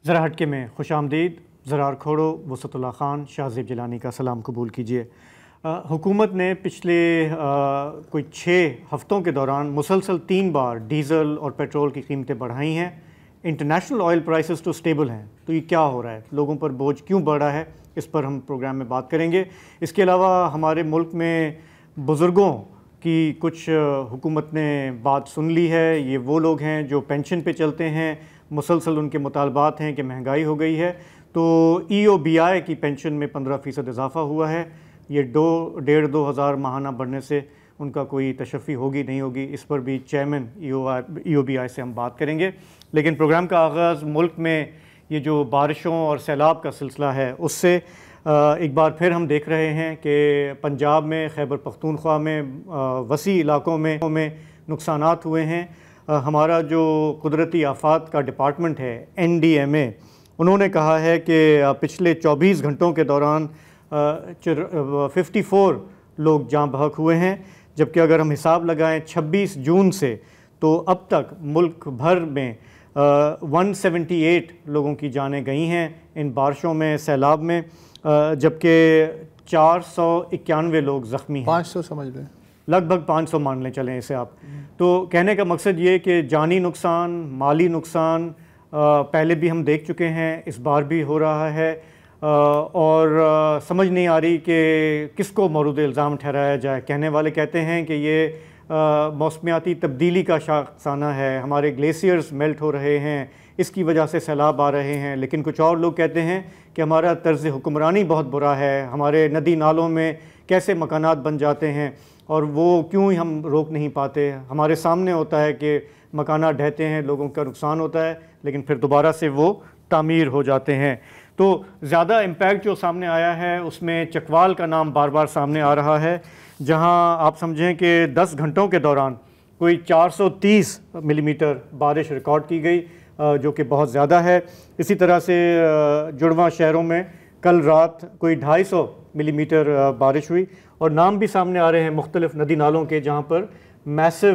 ذرا ہٹکے میں خوش آمدید. زرار کھوڑو، وسعت اللہ خان، شاہ زیب جیلانی کا سلام قبول کیجیے. حکومت نے پچھلے کوئی 6 ہفتوں کے دوران مسلسل 3 بار ڈیزل اور پیٹرول کی قیمتیں بڑھائی ہیں. انٹرنیشنل آئل پرائسز تو سٹیبل ہیں، تو یہ کیا ہو رہا ہے؟ لوگوں پر بوجھ کیوں بڑھ رہا ہے؟ اس پر ہم پروگرام میں بات کریں گے. اس کے علاوہ ہمارے ملک میں بزرگوں کی کچھ حکومت نے بات سن لی ہے. یہ وہ لوگ ہیں جو پینشن پہ چلتے ہیں، مسلسل ان کے مطالبات ہیں کہ مہنگائی ہو گئی ہے. تو ای او بی آئی کی پینشن میں 15% اضافہ ہوا ہے. یہ 2,500 ہزار ماہانہ بڑھنے سے ان کا کوئی تشفی ہوگی نہیں ہوگی، اس پر بھی چیئرمین ای او بی آئی سے ہم بات کریں گے. لیکن پروگرام کا آغاز ملک میں یہ جو بارشوں اور سیلاب کا سلسلہ ہے اس سے ایک بار پھر ہم دیکھ رہے ہیں کہ پنجاب میں، خیبر پختونخوا میں، وسیع علاقوں میں نقصانات ہوئے ہیں. ہمارا جو قدرتی آفات کا ڈپارٹمنٹ ہے NDMA، انہوں نے کہا ہے کہ پچھلے 24 گھنٹوں کے دوران 54 لوگ جاں بحق ہوئے ہیں، جبکہ اگر ہم حساب لگائیں 26 جون سے تو اب تک ملک بھر میں 178 لوگوں کی جانیں گئی ہیں ان بارشوں میں، سیلاب میں، جبکہ 491 لوگ زخمی ہیں. 500 سمجھ لیں، لگ بھگ 500 مان لیں چلیں اسے آپ. تو کہنے کا مقصد یہ کہ جانی نقصان، مالی نقصان پہلے بھی ہم دیکھ چکے ہیں، اس بار بھی ہو رہا ہے، اور سمجھ نہیں آ رہی کہ کس کو مورد الزام ٹھہرایا جائے. کہنے والے کہتے ہیں کہ یہ موسمیاتی تبدیلی کا شاخسانہ ہے، ہمارے گلیشیئرز میلٹ ہو رہے ہیں، اس کی وجہ سے سیلاب آ رہے ہیں. لیکن کچھ اور لوگ کہتے ہیں کہ ہمارا طرز حکمرانی بہت برا ہے، ہمارے ندی نالوں میں کیسے مکانات بن جاتے ہیں اور وہ کیوں ہی ہم روک نہیں پاتے. ہمارے سامنے ہوتا ہے کہ مکانات ڈھہتے ہیں، لوگوں کا نقصان ہوتا ہے، لیکن پھر دوبارہ سے وہ تعمیر ہو جاتے ہیں. تو زیادہ امپیکٹ جو سامنے آیا ہے اس میں چکوال کا نام بار بار سامنے آ رہا ہے، جہاں آپ سمجھیں کہ 10 گھنٹوں کے دوران کوئی 430 ملی میٹر بارش ریکارڈ کی گئی، جو کہ بہت زیادہ ہے. اسی طرح سے جڑواں شہروں میں کل رات کوئی 250 ملی میٹر بارش ہوئی، اور نام بھی سامنے آ رہے ہیں مختلف ندی نالوں کے جہاں پر میسو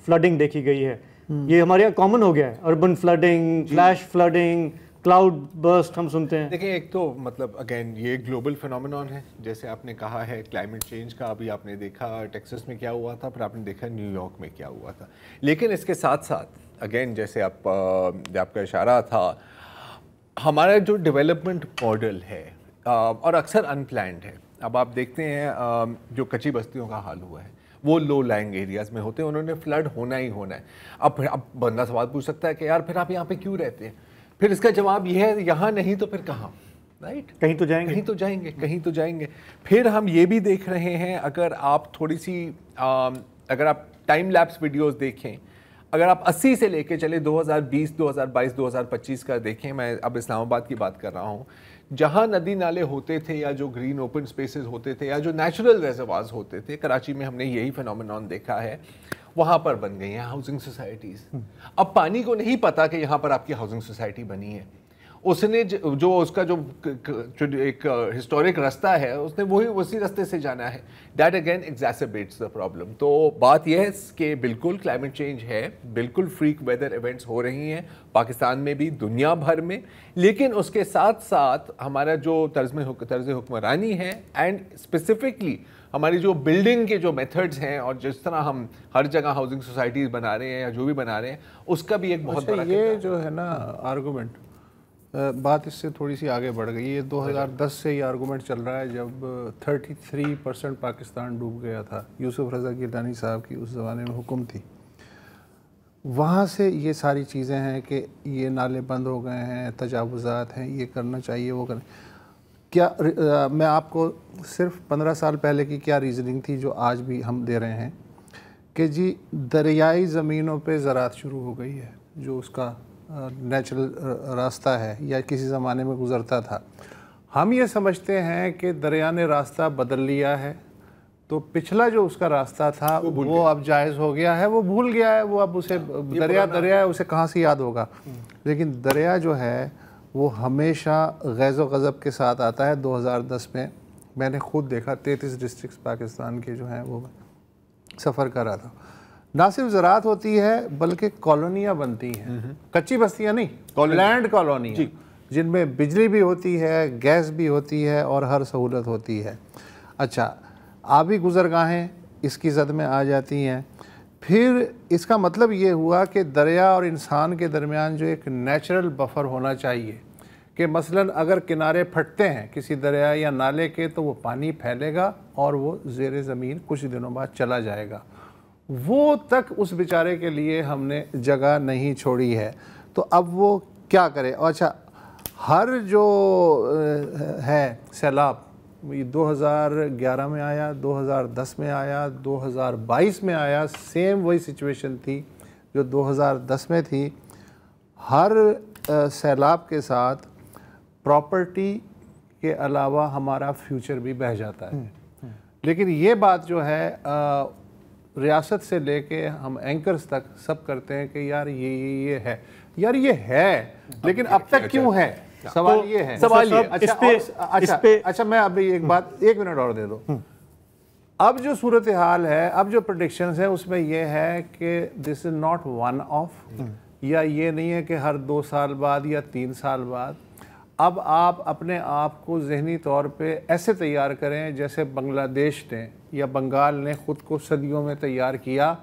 فلڈنگ دیکھی گئی ہے. یہ ہمارے یہاں کامن ہو گیا ہے، urban flooding, flash flooding, cloud burst ہم سنتے ہیں. دیکھیں، ایک تو مطلب اگین یہ گلوبل فینومینون ہے، جیسے آپ نے کہا ہے کلائمیٹ چینج کا. ابھی آپ نے دیکھا ٹیکسس میں کیا ہوا تھا، پھر آپ نے دیکھا نیو یارک میں کیا ہوا تھا. لیکن اس کے ساتھ ساتھ اگین جیسے آپ کا اشارہ تھا، ہمارا جو ڈیولپمنٹ ماڈل ہے اور اکثر ان پلانڈ ہے. اب آپ دیکھتے ہیں جو کچی بستیوں کا حال ہوا ہے وہ لو لائنگ ایریاز میں ہوتے ہیں، انہوں نے فلڈ ہونا ہی ہونا ہے. اب بندہ سوال پوچھ سکتا ہے کہ یار پھر آپ یہاں پہ کیوں رہتے ہیں؟ پھر اس کا جواب یہ ہے یہاں نہیں تو پھر کہاں، رائٹ؟ کہیں تو جائیں گے، کہیں تو جائیں گے. پھر ہم یہ بھی دیکھ رہے ہیں، اگر آپ تھوڑی سی اگر آپ ٹائم لیپس ویڈیوز دیکھیں، اگر آپ 80 سے لے کے چلے 2020، 2022، 2025 کا دیکھیں، میں اب اسلام آباد کی بات کر رہا ہوں، جہاں ندی نالے ہوتے تھے یا جو گرین اوپن سپیسز ہوتے تھے یا جو نیچرل ریزروارز ہوتے تھے، کراچی میں ہم نے یہی فینومینون دیکھا ہے، وہاں پر بن گئی ہیں ہاؤسنگ سوسائٹیز. اب پانی کو نہیں پتا کہ یہاں پر آپ کی ہاؤسنگ سوسائٹی بنی ہے. اس نے جو اس کا جو ایک ہسٹورک رستہ ہے، اس نے اسی رستے سے جانا ہے. That again exacerbates the problem. تو بات یہ ہے کہ بالکل کلائمیٹ چینج ہے، بالکل فریک ویدر ایونٹس ہو رہی ہیں پاکستان میں بھی، دنیا بھر میں. لیکن اس کے ساتھ ساتھ ہمارا جو طرز حکمرانی ہے، اینڈ اسپیسیفکلی ہماری جو بلڈنگ کے جو میتھڈز ہیں اور جس طرح ہم ہر جگہ ہاؤسنگ سوسائٹیز بنا رہے ہیں یا جو بھی بنا رہے ہیں، اس کا بھی ایک بہت بڑا یہ جو ہے نا آرگومنٹ، بات اس سے تھوڑی سی آگے بڑھ گئی. یہ 2010 سے یہ آرگومنٹ چل رہا ہے، جب 33% پاکستان ڈوب گیا تھا. یوسف رضا گیلانی صاحب کی اس زمانے میں حکم تھی. وہاں سے یہ ساری چیزیں ہیں کہ یہ نالے بند ہو گئے ہیں، تجاوزات ہیں، یہ کرنا چاہیے، وہ کرنا. کیا میں آپ کو صرف 15 سال پہلے کی کیا ریزننگ تھی جو آج بھی ہم دے رہے ہیں کہ جی دریائی زمینوں پہ زراعت شروع ہو گئی ہے، جو اس کا نیچرل راستہ ہے یا کسی زمانے میں گزرتا تھا. ہم یہ سمجھتے ہیں کہ دریا نے راستہ بدل لیا ہے، تو پچھلا جو اس کا راستہ تھا وہ اب جائز ہو گیا ہے، وہ بھول گیا ہے، وہ اب اسے دریا ہے، اسے کہاں سے یاد ہوگا. لیکن دریا جو ہے وہ ہمیشہ غیظ و غضب کے ساتھ آتا ہے. 2010 میں نے خود دیکھا، 33 ڈسٹرکٹس پاکستان کے جو ہیں وہ سفر کر رہا تھا. نہ صرف زراعت ہوتی ہے بلکہ کالونیاں بنتی ہیں، کچی بستیاں نہیں، لینڈ کالونیاں. جن میں بجلی بھی ہوتی ہے, گیس بھی ہوتی ہے اور ہر سہولت ہوتی ہے. اچھا, آبی گزرگاہیں اس کی زد میں آ جاتی ہیں. پھر اس کا مطلب یہ ہوا کہ دریا اور انسان کے درمیان جو ایک نیچرل بفر ہونا چاہیے کہ مثلا اگر کنارے پھٹتے ہیں کسی دریا یا نالے کے تو وہ پانی پھیلے گا اور وہ زیر زمین کچھ دنوں بعد چلا جائے گا. وہ تک اس بیچارے کے لیے ہم نے جگہ نہیں چھوڑی ہے. تو اب وہ کیا کرے؟ اچھا, ہر جو ہے سیلاب 2011 میں آیا, 2010 میں آیا, 2022 میں آیا, سیم وہی سچویشن تھی جو 2010 میں تھی. ہر سیلاب کے ساتھ پراپرٹی کے علاوہ ہمارا فیوچر بھی بہہ جاتا ہے. لیکن یہ بات جو ہے ریاست سے لے کے ہم اینکرز تک سب کرتے ہیں کہ یار یہ ہے, یار یہ ہے, لیکن اب تک کیوں ہے؟ سوال یہ ہے. اچھا میں ابھی ایک بات 1 منٹ اور دے دو. اب جو صورتحال ہے, اب جو پریڈکشنز ہیں اس میں یہ ہے کہ دس از ناٹ ون آف, یا یہ نہیں ہے کہ ہر 2 سال بعد یا 3 سال بعد. اب آپ اپنے آپ کو ذہنی طور پہ ایسے تیار کریں جیسے بنگلہ دیش نے یا بنگال نے خود کو صدیوں میں تیار کیا.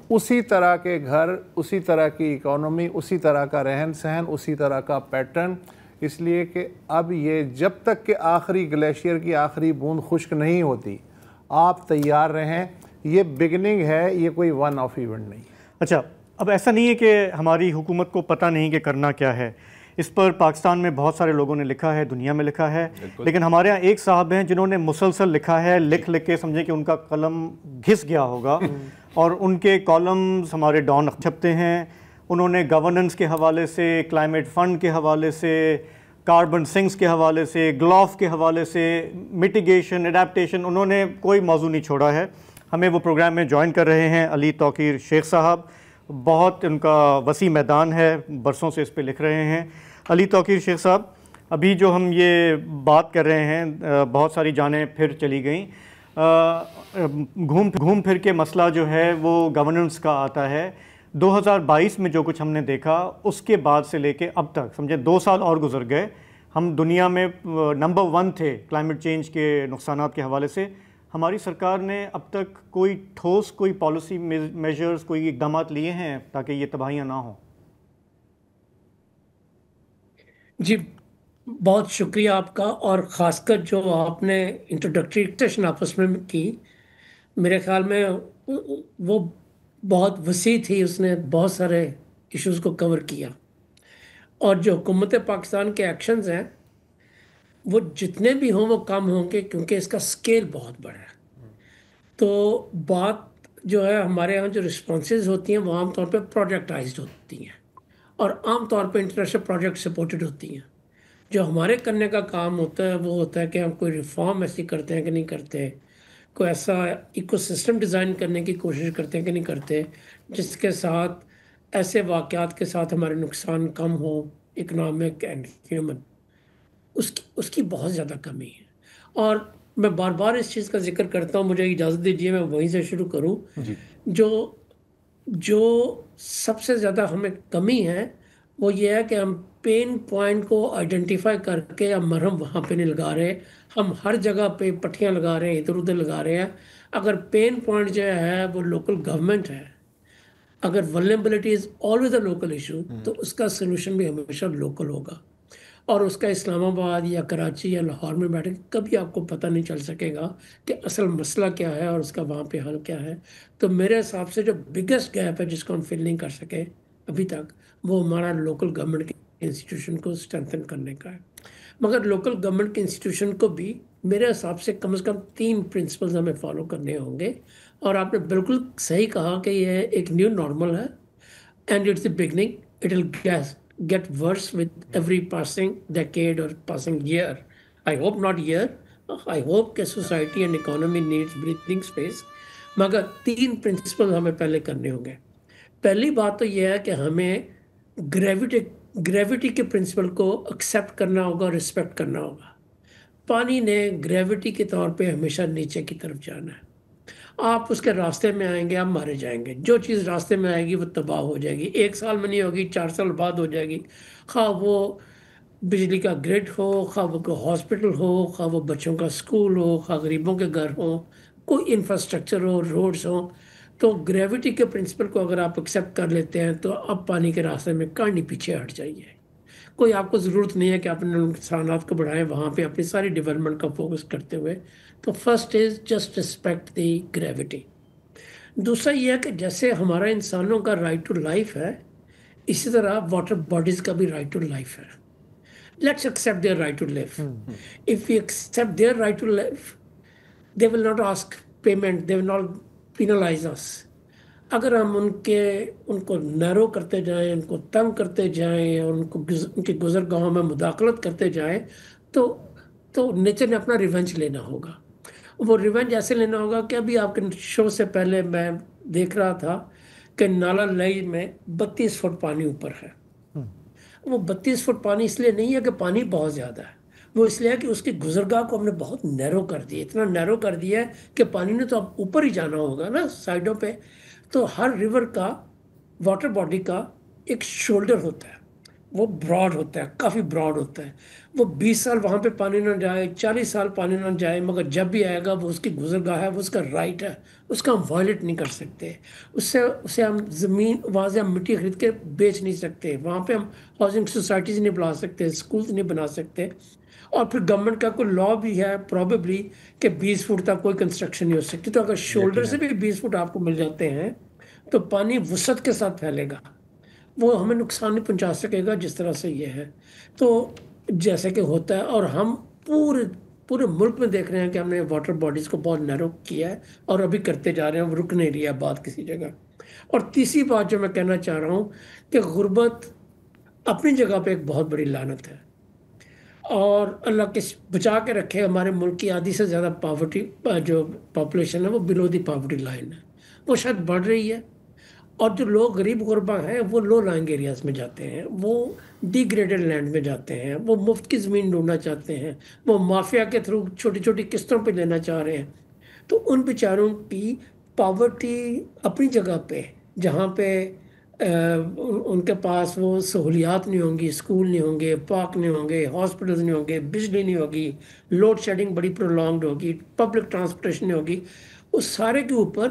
اسی طرح کے گھر, اسی طرح کی اکانومی, اسی طرح کا رہن سہن, اسی طرح کا پیٹرن. اس لیے کہ اب یہ جب تک کہ آخری گلیشیئر کی آخری بوند خشک نہیں ہوتی آپ تیار رہیں. یہ بگننگ ہے, یہ کوئی ون آف ایونٹ نہیں. اچھا, اب ایسا نہیں ہے کہ ہماری حکومت کو پتہ نہیں کہ کرنا کیا ہے. اس پر پاکستان میں بہت سارے لوگوں نے لکھا ہے, دنیا میں لکھا ہے, لیکن ہمارے ہاں ایک صاحب ہیں جنہوں نے مسلسل لکھا ہے, لکھ کے سمجھے کہ ان کا قلم گھس گیا ہوگا اور ان کے کالمز ہمارے ڈان چھپتے ہیں. انہوں نے گورننس کے حوالے سے, کلائمیٹ فنڈ کے حوالے سے, کاربن سنکس کے حوالے سے, گلوف کے حوالے سے, مٹیگیشن, اڈیپٹیشن, انہوں نے کوئی موضوع نہیں چھوڑا ہے. ہمیں وہ پروگرام میں جوائن کر رہے ہیں علی توقیر شیخ صاحب. بہت ان کا وسیع میدان ہے, برسوں سے اس پہ لکھ رہے ہیں. علی توقیر شیخ صاحب, ابھی جو ہم یہ بات کر رہے ہیں, بہت ساری جانیں پھر چلی گئیں. گھوم پھر کے مسئلہ جو ہے وہ گورننس کا آتا ہے. 2022 میں جو کچھ ہم نے دیکھا اس کے بعد سے لے کے اب تک سمجھے 2 سال اور گزر گئے, ہم دنیا میں نمبر 1 تھے کلائمیٹ چینج کے نقصانات کے حوالے سے. ہماری سرکار نے اب تک کوئی ٹھوس کوئی پالیسی میجرز, کوئی اقدامات لیے ہیں تاکہ یہ تباہیاں نہ ہوں؟ جی بہت شکریہ آپ کا, اور خاص کر جو آپ نے انٹروڈکٹری سیشن آپس میں کی, میرے خیال میں وہ بہت وسیع تھی, اس نے بہت سارے ایشوز کو کور کیا. اور جو حکومت پاکستان کے ایکشنز ہیں وہ جتنے بھی ہوں وہ کم ہوں گے کیونکہ اس کا سکیل بہت بڑا ہے. تو بات جو ہے ہمارے ہاں جو رسپانسز ہوتی ہیں وہ عام طور پہ پروجیکٹائزڈ ہوتی ہیں اور عام طور پہ انٹرنیشنل پروجیکٹ سپورٹڈ ہوتی ہیں. جو ہمارے کرنے کا کام ہوتا ہے وہ ہوتا ہے کہ ہم کوئی ریفارم ایسی کرتے ہیں کہ نہیں کرتے, کوئی ایسا ایکو سسٹم ڈیزائن کرنے کی کوشش کرتے ہیں کہ نہیں کرتے جس کے ساتھ ایسے واقعات کے ساتھ ہمارے نقصان کم ہو, اکنامک اینڈ ہیومن. اس کی بہت زیادہ کمی ہے. اور میں بار بار اس چیز کا ذکر کرتا ہوں, مجھے اجازت دیجیے میں وہیں سے شروع کروں. جو سب سے زیادہ ہمیں کمی ہے وہ یہ ہے کہ ہم پین پوائنٹ کو آئیڈینٹیفائی کر کے ہم مرہم وہاں پہ نہیں لگا رہے, ہم ہر جگہ پہ پٹھیاں لگا رہے ہیں, ادھر ادھر لگا رہے ہیں. اگر پین پوائنٹ جو ہے وہ لوکل گورنمنٹ ہے, اگر vulnerability is always a local issue, تو اس کا سلوشن بھی ہمیشہ لوکل ہوگا. اور اس کا اسلام آباد یا کراچی یا لاہور میں بیٹھے کبھی آپ کو پتہ نہیں چل سکے گا کہ اصل مسئلہ کیا ہے اور اس کا وہاں پہ حل کیا ہے. تو میرے حساب سے جو بگیسٹ گیپ ہے جس کو ہم فل نہیں کر سکے ابھی تک, وہ ہمارا لوکل گورنمنٹ کے انسٹیٹیوشن کو اسٹرینتھن کرنے کا ہے. مگر لوکل گورنمنٹ کے انسٹیٹیوشن کو بھی میرے حساب سے کم 3 پرنسپلز ہمیں فالو کرنے ہوں گے. اور آپ نے بالکل صحیح کہا کہ یہ ایک نیو نارمل ہے, and it's a beginning, it will get worse with every passing decade or passing year. I hope not year. I hope کہ society and economy needs breathing space. مگر 3 پرنسپل ہمیں پہلے کرنے ہوں گے. پہلی بات تو یہ ہے کہ ہمیں گریوٹی کے پرنسپل کو ایکسیپٹ کرنا ہوگا, رسپیکٹ کرنا ہوگا. پانی نے گریوٹی کے طور پہ ہمیشہ نیچے کی طرف جانا ہے. آپ اس کے راستے میں آئیں گے, آپ مارے جائیں گے. جو چیز راستے میں آئے گی وہ تباہ ہو جائے گی. 1 سال میں نہیں ہوگی, 4 سال بعد ہو جائے گی. خواہ وہ بجلی کا گریڈ ہو، خواہ وہ کوئی ہاسپٹل ہو، خواہ وہ بچوں کا اسکول ہو، خواہ غریبوں کے گھر ہو، کوئی انفراسٹرکچر ہو، روڈز ہوں، تو گریوٹی کے پرنسپل کو اگر آپ ایکسیپٹ کر لیتے ہیں تو اب پانی کے راستے میں کہانی پیچھے ہٹ جائیے. کوئی آپ کو ضرورت نہیں ہے کہ اپنے نقصانات کو بڑھائیں وہاں پہ اپنی ساری ڈیولپمنٹ کا فوکس کرتے ہوئے. تو first is just respect the gravity. دوسرا یہ ہے کہ جیسے ہمارا انسانوں کا رائٹ ٹو لائف ہے، اسی طرح واٹر باڈیز کا بھی رائٹ ٹو لائف ہے. Let's accept their right to live. If we accept their right to live, they will not ask payment, they will not penalize us. اگر ہم ان کو نیرو کرتے جائیں، ان کو تنگ کرتے جائیں اور ان کے گزرگاہوں میں مداخلت کرتے جائیں تو نیچر نے اپنا ریونج لینا ہوگا. وہ ریونج ایسے لینا ہوگا کہ ابھی آپ کے شو سے پہلے میں دیکھ رہا تھا کہ نالا لئی میں 32 فٹ پانی اوپر ہے. وہ 32 فٹ پانی اس لیے نہیں ہے کہ پانی بہت زیادہ ہے، وہ اس لیے کہ اس کی گزرگاہ کو ہم نے بہت نیرو کر دیا، اتنا نیرو کر دیا ہے کہ پانی نے تو اب اوپر ہی جانا ہوگا نا سائڈوں پہ. تو ہر ریور کا، واٹر باڈی کا ایک شولڈر ہوتا ہے، وہ براڈ ہوتا ہے، کافی براڈ ہوتا ہے. وہ 20 سال وہاں پہ پانی نہ جائے، 40 سال پانی نہ جائے، مگر جب بھی آئے گا وہ اس کی گزرگاہ ہے، وہ اس کا رائٹ ہے، اس کا ہم وائلیٹ نہیں کر سکتے. اسے ہم زمین، وہاں سے ہم مٹی خرید کے بیچ نہیں سکتے، وہاں پہ ہم ہاؤسنگ سوسائٹیز نہیں بنا سکتے، اسکولز نہیں بنا سکتے. اور پھر گورنمنٹ کا کوئی لا بھی ہے پروبیبلی کہ 20 فٹ تک کوئی کنسٹرکشن نہیں ہو سکتی. تو اگر شولڈر سے بھی 20 فٹ آپ کو مل جاتے ہیں تو پانی وسعت کے ساتھ پھیلے گا، وہ ہمیں نقصان نہیں پہنچا سکے گا جس طرح سے یہ ہے. تو جیسے کہ ہوتا ہے، اور ہم پورے ملک میں دیکھ رہے ہیں کہ ہم نے واٹر باڈیز کو بہت نیرو کیا ہے اور ابھی کرتے جا رہے ہیں، وہ رک نہیں رہی ہے بات کسی جگہ. اور تیسری بات جو میں کہنا چاہ رہا ہوں کہ غربت اپنی جگہ پہ ایک بہت بڑی لعنت ہے، اور اللہ کے بچا کے رکھے. ہمارے ملک کی آدھی سے زیادہ پاورٹی جو پاپولیشن ہے وہ بلو دی پاورٹی لائن ہے، وہ شاید بڑھ رہی ہے. اور جو لوگ غریب غربا ہیں وہ لو لائنگ ایریاز میں جاتے ہیں، وہ ڈی گریڈڈ لینڈ میں جاتے ہیں، وہ مفت کی زمین ڈھونڈنا چاہتے ہیں، وہ مافیا کے تھرو چھوٹی چھوٹی قسطوں پہ لینا چاہ رہے ہیں. تو ان بیچاروں کی پاورٹی اپنی جگہ پہ، جہاں پہ ان کے پاس وہ سہولیات نہیں ہوں گی، اسکول نہیں ہوں گے، پارک نہیں ہوں گے، ہاسپٹلز نہیں ہوں گے، بجلی نہیں ہوگی، لوڈ شیڈنگ بڑی پرولونگڈ ہوگی، پبلک ٹرانسپورٹیشن نہیں ہوگی، اس سارے کے اوپر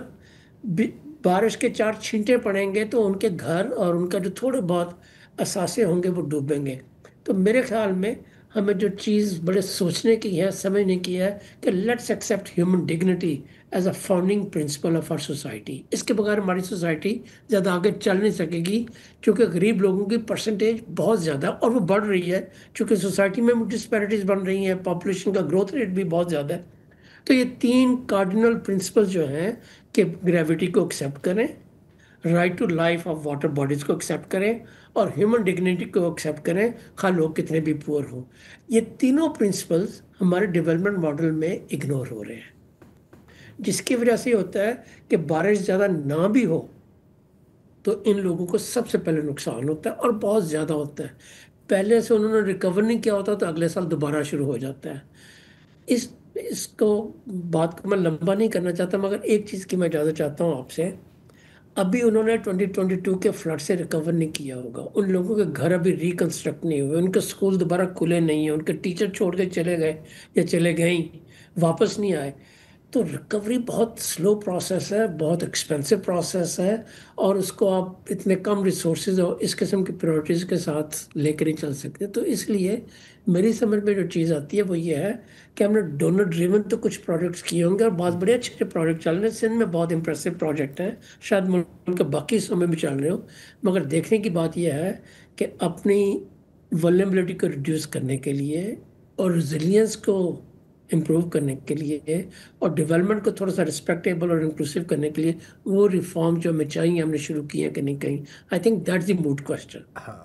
بارش کے 4 چھینٹے پڑیں گے تو ان کے گھر اور ان کا جو تھوڑے بہت اثاثے ہوں گے وہ ڈوبیں گے. تو میرے خیال میں ہمیں جو چیز بڑے سوچنے کی ہے، سمجھنے کی ہے کہ let's accept human dignity as a founding principle of our society. اس کے بغیر ہماری سوسائٹی زیادہ آگے چل نہیں سکے گی، کیونکہ غریب لوگوں کی پرسنٹیج بہت زیادہ اور وہ بڑھ رہی ہے، چونکہ سوسائٹی میں ڈسپیرٹیز بن رہی ہیں، پاپولیشن کا گروتھ ریٹ بھی بہت زیادہ ہے. تو یہ 3 کارڈینل پرنسپل جو ہیں کہ گریوٹی کو ایکسیپٹ کریں، right to life of water bodies کو ایکسیپٹ کریں، اور ہیومن ڈگنیٹی کو ایکسیپٹ کریں، خواہ لوگ کتنے بھی پور ہوں. یہ تینوں پرنسپلز ہمارے ڈیولپمنٹ ماڈل میں اگنور ہو رہے ہیں، جس کی وجہ سے ہوتا ہے کہ بارش زیادہ نہ بھی ہو تو ان لوگوں کو سب سے پہلے نقصان ہوتا ہے، اور بہت زیادہ ہوتا ہے. پہلے سے انہوں نے ریکور نہیں کیا ہوتا تو اگلے سال دوبارہ شروع ہو جاتا ہے. اس کو بات کو میں لمبا نہیں کرنا چاہتا، مگر ایک چیز کی میں اجازت چاہتا ہوں آپ سے. ابھی انہوں نے 2022 کے فلڈ سے ریکور نہیں کیا ہوگا، ان لوگوں کے گھر ابھی ریکنسٹرکٹ نہیں ہوئے، ان کے اسکول دوبارہ کھلے نہیں ہیں، ان کے ٹیچر چھوڑ کے چلے گئے یا چلے گئیں، واپس نہیں آئے. تو ریکوری بہت سلو پروسیس ہے، بہت ایکسپینسو پروسیس ہے، اور اس کو آپ اتنے کم ریسورسز اور اس قسم کی پریورٹیز کے ساتھ لے کر نہیں چل سکتے. تو اس لیے میری سمجھ میں جو چیز آتی ہے وہ یہ ہے کہ ہم نے ڈونر ڈریون تو کچھ پروجیکٹس کیے ہوں گے، اور بہت بڑے اچھے پروجیکٹ چل رہے ہیں. سندھ میں بہت امپریسو پروجیکٹ ہیں، شاید ملک کے باقی حصوں میں بھی چل رہے ہوں، مگر دیکھنے کی بات یہ ہے کہ اپنی ولنریبلٹی کو ریڈیوس کرنے کے لیے اور ریزیلینس کو امپروو کرنے کے لیے اور ڈیولپمنٹ کو تھوڑا سا رسپیکٹیبل اور انکلوسیو کرنے کے لیے وہ ریفارم جو ہمیں چاہیے ہم نے شروع کیے ہیں کہ نہیں کہیں. I think that's the moot question. ہاں،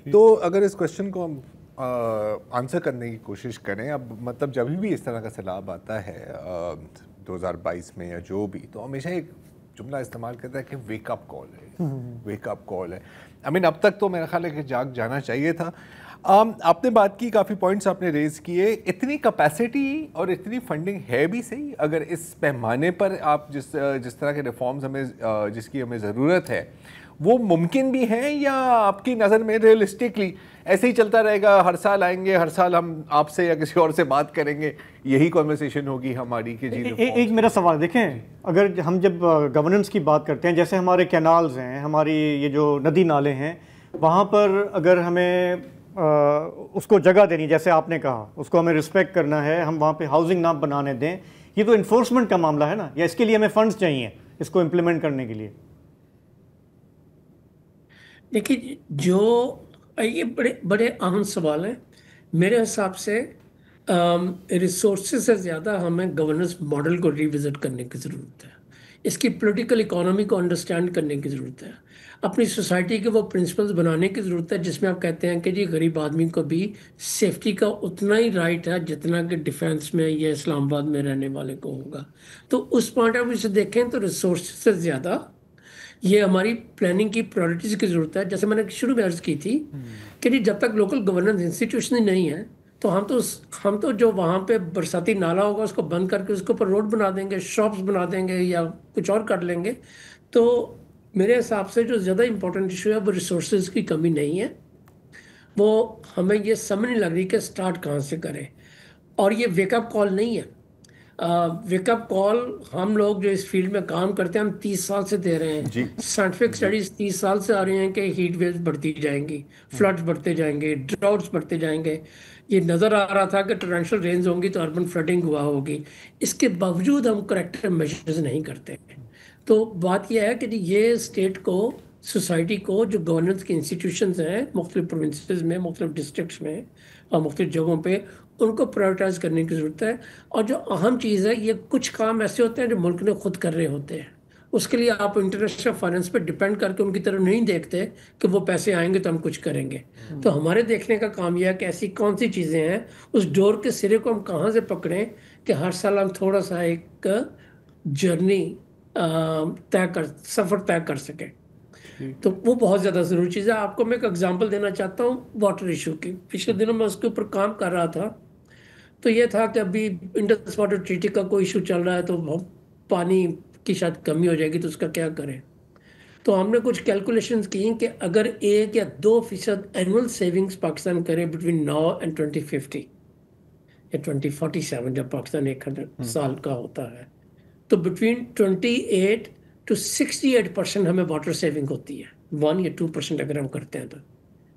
تو اگر اس کوشچن کو ہم آنسر کرنے کی کوشش کریں، اب مطلب جب بھی اس طرح کا سیلاب آتا ہے 2022 میں یا جو بھی، تو ہمیشہ ایک جملہ استعمال کرتا ہے کہ ویک اپ کال ہے، ویک اپ کال ہے. آئی مین اب تک تو میرا خیال ہے کہ جاگ جانا چاہیے تھا. آپ نے بات کی، کافی پوائنٹس آپ نے ریز کیے. اتنی کیپیسٹی اور اتنی فنڈنگ ہے بھی صحیح؟ اگر اس پیمانے پر آپ جس طرح کے ریفارمز ہمیں جس کی ہمیں ضرورت ہے وہ ممکن بھی ہیں یا آپ کی نظر میں ریئلسٹکلی ایسے ہی چلتا رہے گا، ہر سال آئیں گے، ہر سال ہم آپ سے یا کسی اور سے بات کریں گے، یہی کنورسیشن ہوگی ہماری کہ جی؟ ایک میرا سوال دیکھیں، اگر ہم جب گورننس کی بات کرتے ہیں، جیسے ہمارے کینالز ہیں، ہماری یہ جو ندی نالے ہیں، وہاں پر اگر ہمیں اس کو جگہ دینی، جیسے آپ نے کہا، اس کو ہمیں رسپیکٹ کرنا ہے، ہم وہاں پہ ہاؤسنگ نہ بنانے دیں، یہ تو انفورسمنٹ کا معاملہ ہے نا، یا اس کے لیے ہمیں فنڈز چاہیے اس کو امپلیمنٹ کرنے کے لیے؟ دیکھیے، جو یہ بڑے بڑے اہم سوال ہیں. میرے حساب سے ریسورسز سے زیادہ ہمیں گورننس ماڈل کو ریوزٹ کرنے کی ضرورت ہے، اس کی پولیٹیکل اکانومی کو انڈرسٹینڈ کرنے کی ضرورت ہے، اپنی سوسائٹی کے وہ پرنسپلز بنانے کی ضرورت ہے جس میں آپ کہتے ہیں کہ جی غریب آدمی کو بھی سیفٹی کا اتنا ہی رائٹ ہے جتنا کہ ڈیفینس میں یا اسلام آباد میں رہنے والے کو ہوگا. تو اس پوائنٹ آف ویو سے دیکھیں تو ریسورسز سے زیادہ یہ ہماری پلاننگ کی پرائورٹیز کی ضرورت ہے. جیسے میں نے شروع میں عرض کی تھی کہ جی جب تک لوکل گورننس انسٹیٹیوشن ہی نہیں ہے تو ہم تو جو وہاں پہ برساتی نالا ہوگا اس کو بند کر کے اس کے اوپر روڈ بنا دیں گے، شاپس بنا دیں گے یا کچھ اور کر لیں گے. تو میرے حساب سے جو زیادہ امپورٹنٹ ایشو ہے وہ ریسورسز کی کمی نہیں ہے، وہ ہمیں یہ سمجھ نہیں لگ رہی کہ سٹارٹ کہاں سے کریں. اور یہ ویک اپ کال نہیں ہے. ویک اپ کال ہم لوگ جو اس فیلڈ میں کام کرتے ہیں ہم 30 سال سے دے رہے ہیں. سائنٹیفک سٹڈیز 30 سال سے آ رہی ہیں کہ ہیٹ ویوز بڑھتی جائیں گی، فلڈز بڑھتے جائیں گے، ڈراؤٹس بڑھتے جائیں گے. یہ نظر آ رہا تھا کہ ٹورنشل رینز ہوں گی تو اربن فلڈنگ ہوا ہوگی. اس کے باوجود ہم کریکٹیو میجرز نہیں کرتے. تو بات یہ ہے کہ یہ اسٹیٹ کو، سوسائٹی کو، جو گورننس کی انسٹیٹیوشنز ہیں مختلف پروونسز میں، مختلف ڈسٹرکٹس میں اور مختلف جگہوں پہ، ان کو پرائورٹائز کرنے کی ضرورت ہے. اور جو اہم چیز ہے، یہ کچھ کام ایسے ہوتے ہیں جو ملک نے خود کر رہے ہوتے ہیں، اس کے لیے آپ انٹرنیشنل فائنینس پہ ڈیپینڈ کر کے ان کی طرف نہیں دیکھتے کہ وہ پیسے آئیں گے تو ہم کچھ کریں گے. تو ہمارے دیکھنے کا کام یہ ہے کہ ایسی کون سی چیزیں ہیں، اس ڈور کے سرے کو ہم کہاں سے پکڑیں کہ ہر سال ہم تھوڑا سا ایک جرنی سفر طے کر سکیں. تو وہ بہت زیادہ ضروری چیز ہے. آپ کو میں ایک اگزامپل دینا چاہتا ہوں واٹر ایشو کی. پچھلے دنوں میں اس کے اوپر کام کر رہا تھا، تو یہ تھا کہ ابھی انڈس واٹر ٹریٹی کا کوئی ایشو چل رہا ہے تو پانی کی شاید کمی ہو جائے گی، تو اس کا کیا کریں. تو ہم نے کچھ کیلکولیشنز کی کہ اگر 1 یا 2% اینول سیونگز پاکستان کرے بٹوین ناؤ اینڈ 2050 یا 2047 جب پاکستان 100 سال کا ہوتا ہے، تو بٹوین 28 to 68% ہمیں واٹر سیونگ ہوتی ہے. 1 یا 2% اگر ہم کرتے ہیں تو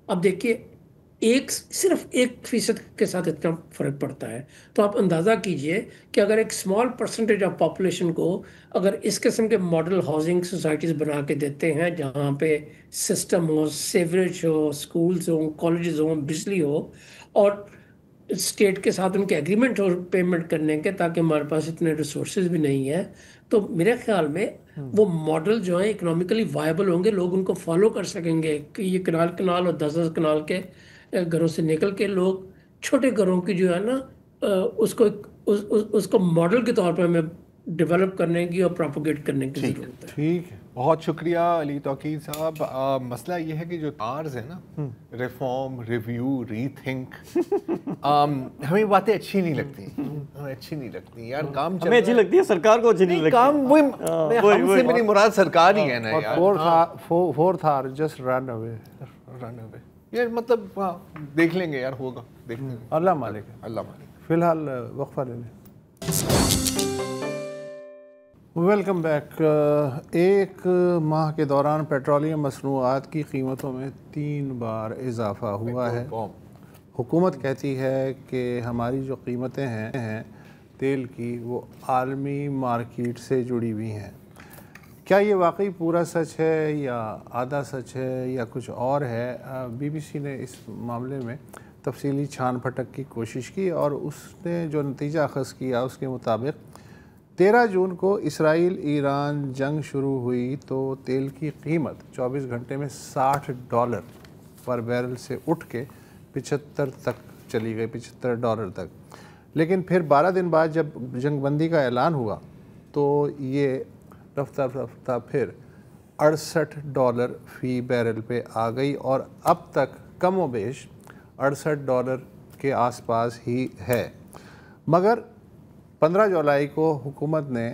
اب دیکھیے صرف 1% کے ساتھ اتنا فرق پڑتا ہے. تو آپ اندازہ کیجئے کہ اگر ایک اسمال پرسنٹیج آف پاپولیشن کو اگر اس قسم کے ماڈل ہاؤسنگ سوسائٹیز بنا کے دیتے ہیں جہاں پہ سسٹم ہو، سیوریج ہو، سکولز ہوں، کالجز ہوں، بجلی ہو، اور اسٹیٹ کے ساتھ ان کے ایگریمنٹ ہو پیمنٹ کرنے کے، تاکہ ہمارے پاس اتنے ریسورسز بھی نہیں ہیں، تو میرے خیال میں وہ ماڈل جو ہیں اکنامیکلی وائبل ہوں گے، لوگ ان کو فالو کر سکیں گے. کہ یہ کنال اور 10 کنال کے گھروں سے نکل کے لوگ چھوٹے گھروں کی جو ہے نا اس کو ماڈل کے طور پہ ہمیں ڈیولپ کرنے کی اور پراپوگیٹ کرنے کی ضرورت ہے. ٹھیک ہے، بہت شکریہ علی توقیر صاحب. مسئلہ یہ ہے کہ جو آرز ہے نا، ریفارم، ریویو، ری تھنک، ہمیں باتیں اچھی نہیں لگتی، ہمیں اچھی نہیں لگتی یار. کام ہمیں اچھی لگتی ہے، سرکار کو اچھی نہیں لگتی. کام ہم سے میری مراد سرکار ہی ہے نا یار. فورتھ آر جسٹ رن اوے یار مطلب دیکھ لیں گے یار، ہوگا دیکھ لیں گے. اللہ مالک ہے، اللہ مالک. فی الحال وقفہ لے لیں. Welcome back. 1 ماہ کے دوران پیٹرولیم مصنوعات کی قیمتوں میں 3 بار اضافہ ہوا ہے. حکومت کہتی ہے کہ ہماری جو قیمتیں ہیں تیل کی، وہ عالمی مارکیٹ سے جڑی ہوئی ہیں. کیا یہ واقعی پورا سچ ہے یا آدھا سچ ہے یا کچھ اور ہے؟ بی بی سی نے اس معاملے میں تفصیلی چھان پھٹک کی کوشش کی اور اس نے جو نتیجہ اخذ کیا اس کے مطابق 13 جون کو اسرائیل ایران جنگ شروع ہوئی تو تیل کی قیمت 24 گھنٹے میں $60 پر بیرل سے اٹھ کے 75 تک چلی گئی، $75 تک. لیکن پھر 12 دن بعد جب جنگ بندی کا اعلان ہوا تو یہ رفتہ رفتہ پھر $68 فی بیرل پہ آ گئی اور اب تک کم و بیش $68 کے آس پاس ہی ہے. مگر 15 جولائی کو حکومت نے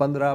15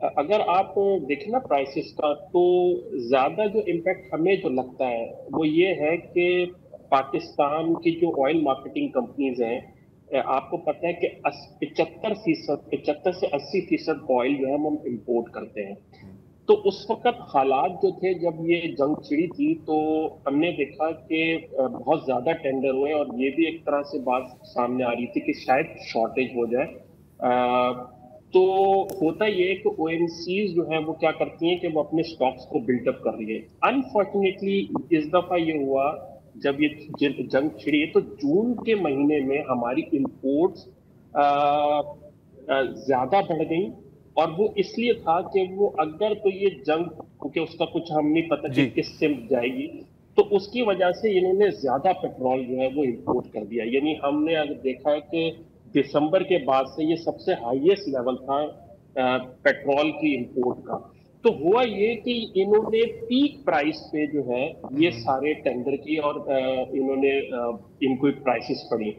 اگر آپ دیکھیں نا پرائسز کا، تو زیادہ جو امپیکٹ ہمیں جو لگتا ہے وہ یہ ہے کہ پاکستان کی جو آئل مارکیٹنگ کمپنیز ہیں، آپ کو پتہ ہے کہ 75 سے 80% آئل جو ہے ہم امپورٹ کرتے ہیں. تو اس وقت حالات جو تھے جب یہ جنگ چھڑی تھی، تو ہم نے دیکھا کہ بہت زیادہ ٹینڈر ہوئے، اور یہ بھی ایک طرح سے بات سامنے آ رہی تھی کہ شاید شارٹیج ہو جائے. تو ہوتا یہ ہے کہ او ایم سیز جو ہے وہ کیا کرتی ہیں کہ وہ اپنے سٹاکس کو بلڈ اپ کر رہی ہے. انفارچونیٹلی اس دفعہ یہ ہوا جب یہ جنگ چھڑی تو جون کے مہینے میں ہماری امپورٹس زیادہ بڑھ گئیں، اور وہ اس لیے تھا کہ وہ اگر تو یہ جنگ، کیونکہ اس کا کچھ ہم نہیں پتہ کہ کس سے جائے گی، تو اس کی وجہ سے انہوں نے زیادہ پیٹرول جو ہے وہ امپورٹ کر دیا. یعنی ہم نے اگر دیکھا ہے کہ دسمبر کے بعد سے یہ سب سے ہائیسٹ لیول تھا پیٹرول کی امپورٹ کا. تو ہوا یہ کہ انہوں نے پیک پرائس پہ جو ہے یہ سارے ٹینڈر کی، اور انہوں نے ان کو پرائسز پڑی.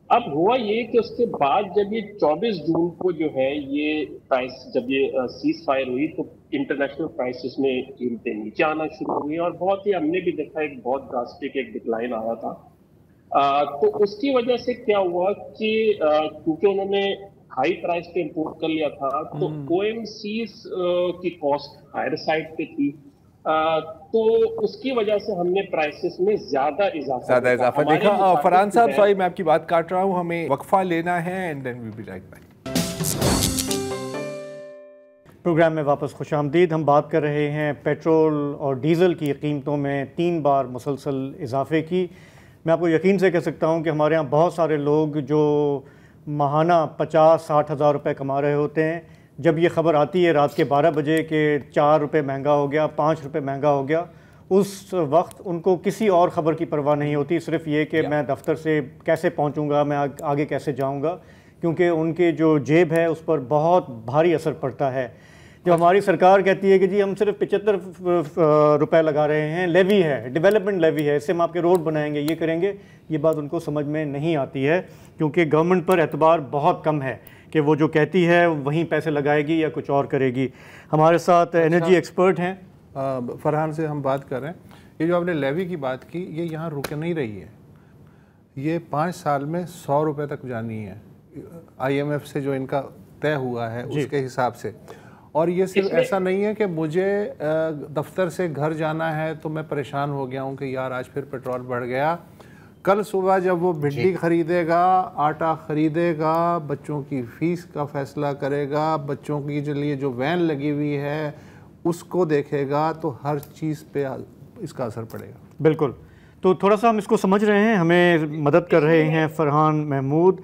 اب ہوا یہ کہ اس کے بعد جب یہ 24 جون کو جو ہے یہ پرائس، جب یہ سیز فائر ہوئی، تو انٹرنیشنل پرائسز میں قیمتیں نیچے آنا شروع ہوئی، اور بہت ہی ہم نے بھی دیکھا ایک بہت ڈراسٹک ایک ڈکلائن آیا تھا. تو اس کی وجہ سے کیا ہوا کہ کیونکہ انہوں نے ہائی پرائس پہ امپورٹ کر لیا تھا، تو او ایم سیز کی کاسٹ ہائر سائڈ پہ تھی، تو اس کی وجہ سے ہم نے پرائسز میں زیادہ اضافہ دیکھا. فرحان صاحب سوری میں آپ کی بات کاٹ رہا ہوں، ہمیں وقفہ لینا ہے and then we be right back. Programme میں واپس خوش آمدید. ہم بات کر رہے ہیں پیٹرول اور ڈیزل کی قیمتوں میں 3 بار مسلسل اضافے کی. میں آپ کو یقین سے کہہ سکتا ہوں کہ ہمارے ہاں بہت سارے لوگ جو ماہانہ 50-60 ہزار روپے کما رہے ہوتے ہیں، جب یہ خبر آتی ہے رات کے 12 بجے کہ 4 روپے مہنگا ہو گیا، 5 روپے مہنگا ہو گیا، اس وقت ان کو کسی اور خبر کی پرواہ نہیں ہوتی، صرف یہ کہ میں دفتر سے کیسے پہنچوں گا، میں آگے کیسے جاؤں گا، کیونکہ ان کے جو جیب ہے اس پر بہت بھاری اثر پڑتا ہے. جو ہماری سرکار کہتی ہے کہ جی ہم صرف 75 روپے لگا رہے ہیں، لیوی ہے، ڈیولپمنٹ لیوی ہے، اس سے ہم آپ کے روڈ بنائیں گے، یہ کریں گے، یہ بات ان کو سمجھ میں نہیں آتی ہے، کیونکہ گورنمنٹ پر اعتبار بہت کم ہے کہ وہ جو کہتی ہے وہیں پیسے لگائے گی یا کچھ اور کرے گی. ہمارے ساتھ انرجی ایکسپرٹ ہیں. فرحان سے ہم بات کر رہے ہیں. یہ جو آپ نے لیوی کی بات کی، یہ یہاں رک نہیں رہی ہے، یہ 5 سال میں 100 روپے تک جانی ہے آئی ایم ایف سے جو ان کا طے ہوا ہے اس کے حساب سے. اور یہ صرف ایسا نہیں ہے کہ مجھے دفتر سے گھر جانا ہے تو میں پریشان ہو گیا ہوں کہ یار آج پھر پیٹرول بڑھ گیا. کل صبح جب وہ بھنڈی خریدے گا، آٹا خریدے گا، بچوں کی فیس کا فیصلہ کرے گا، بچوں کی لیے جو وین لگی ہوئی ہے اس کو دیکھے گا، تو ہر چیز پہ اس کا اثر پڑے گا. بالکل. تو تھوڑا سا ہم اس کو سمجھ رہے ہیں، ہمیں مدد کر رہے ہیں فرحان محمود.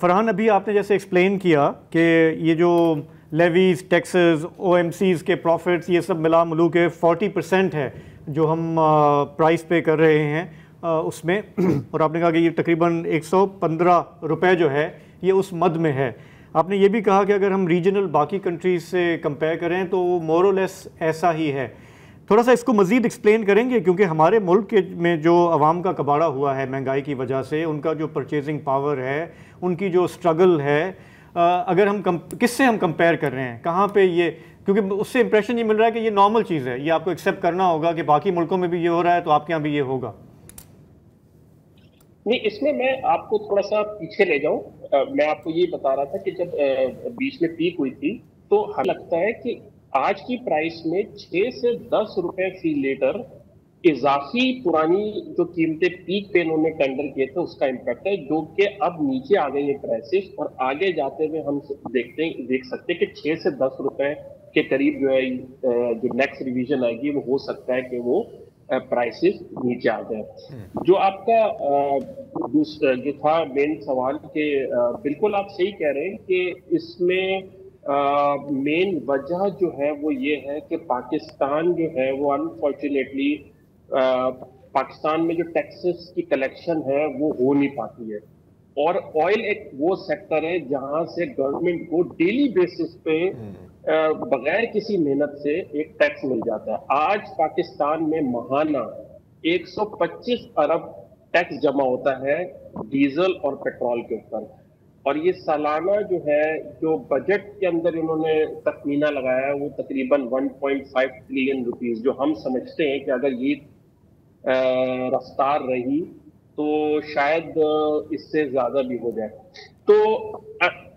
فرحان، ابھی آپ نے جیسے ایکسپلین کیا کہ یہ جو levies, taxes, O M Cs کے پروفٹس، یہ سب ملا ملو کے 40% ہے جو ہم پرائس پے کر رہے ہیں اس میں، اور آپ نے کہا کہ یہ تقریباً 115 روپے جو ہے یہ اس مد میں ہے. آپ نے یہ بھی کہا کہ اگر ہم ریجنل باقی کنٹریز سے کمپیئر کریں تو وہ مور اور لیس ایسا ہی ہے. تھوڑا سا اس کو مزید ایکسپلین کریں گے، کیونکہ ہمارے ملک میں جو عوام کا کباڑا ہوا ہے مہنگائی کی وجہ سے، ان کا جو پرچیزنگ پاور ہے، ان کی جو اسٹرگل ہے، اگر ہم کس سے ہم کمپیئر کر رہے ہیں، کہاں پہ یہ، کیونکہ اس سے امپریشن یہ مل رہا ہے کہ یہ نارمل چیز ہے، یہ آپ کو ایکسیپٹ کرنا ہوگا کہ باقی ملکوں میں بھی یہ ہو رہا ہے تو آپ کے یہاں بھی یہ ہوگا. نہیں، اس میں میں آپ کو تھوڑا سا پیچھے لے جاؤں. میں آپ کو یہ بتا رہا تھا کہ جب بیچ میں پیک ہوئی تھی تو ہمیں لگتا ہے کہ آج کی پرائس میں 6 سے 10 روپے فی لیٹر اضافی پرانی جو قیمتیں پیک پہ انہوں نے ٹینڈر کیے تھے اس کا امپیکٹ ہے، جو کہ اب نیچے آ گئی ہیں پرائسز، اور آگے جاتے ہوئے ہم دیکھ سکتے ہیں کہ 6 سے 10 روپے کے قریب جو ہے جو نیکسٹ ریویژن آئے گی وہ ہو سکتا ہے کہ وہ پرائسز نیچے آ جائیں. جو آپ کا جو تھا مین سوال کہ بالکل آپ صحیح کہہ رہے ہیں کہ اس میں مین وجہ جو ہے وہ یہ ہے کہ پاکستان جو ہے وہ انفارچونیٹلی پاکستان میں جو ٹیکسز کی کلیکشن ہے وہ ہو نہیں پاتی ہے، اور آئل ایک وہ سیکٹر ہے جہاں سے گورنمنٹ کو ڈیلی بیسس پہ بغیر کسی محنت سے ایک ٹیکس مل جاتا ہے. آج پاکستان میں ماہانہ 125 ارب ٹیکس جمع ہوتا ہے ڈیزل اور پیٹرول کے اوپر. اور یہ سالانہ جو ہے جو بجٹ کے اندر انہوں نے تخمینہ لگایا ہے وہ تقریباً 1.5 ٹریلین روپیز، جو ہم سمجھتے ہیں کہ اگر یہ رفتار رہی تو شاید اس سے زیادہ بھی ہو جائے. تو